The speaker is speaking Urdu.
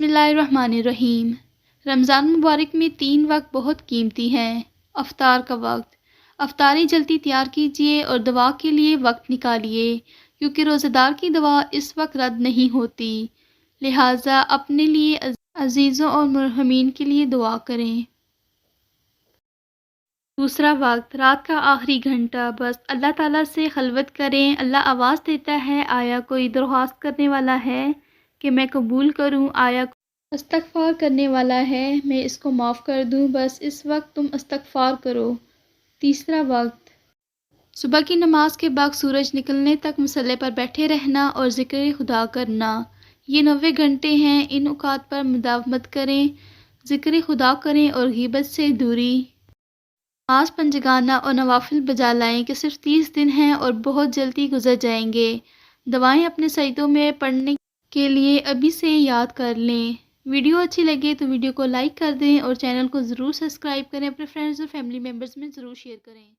اللہ الرحمن الرحیم۔ رمضان مبارک میں 3 وقت بہت قیمتی ہیں۔ افطار کا وقت، افطاری جلدی تیار کیجیے اور دعا کے لیے وقت نکالیے، کیونکہ روزہ دار کی دعا اس وقت رد نہیں ہوتی، لہٰذا اپنے لیے، عزیزوں اور مرحومین کے لیے دعا کریں۔ دوسرا وقت، رات کا آخری گھنٹہ، بس اللہ تعالیٰ سے خلوت کریں۔ اللہ آواز دیتا ہے، آیا کوئی درخواست کرنے والا ہے کہ میں قبول کروں؟ آیا کوئی استغفار کرنے والا ہے میں اس کو معاف کر دوں؟ بس اس وقت تم استغفار کرو۔ تیسرا وقت، صبح کی نماز کے بعد سورج نکلنے تک مصلی پر بیٹھے رہنا اور ذکر خدا کرنا۔ یہ 90 گھنٹے ہیں، ان اوقات پر مداومت کریں، ذکر خدا کریں اور غیبت سے دوری۔ نماز پنجگانہ اور نوافل بجا لائیں کہ صرف 30 دن ہیں اور بہت جلدی گزر جائیں گے۔ دعائیں اپنے سجدوں میں پڑھنے کے لیے ابھی سے یاد کر لیں۔ ویڈیو اچھی لگے تو ویڈیو کو لائک کر دیں اور چینل کو ضرور سبسکرائب کریں، اپنے فرینڈز اور فیملی ممبرز میں ضرور شیئر کریں۔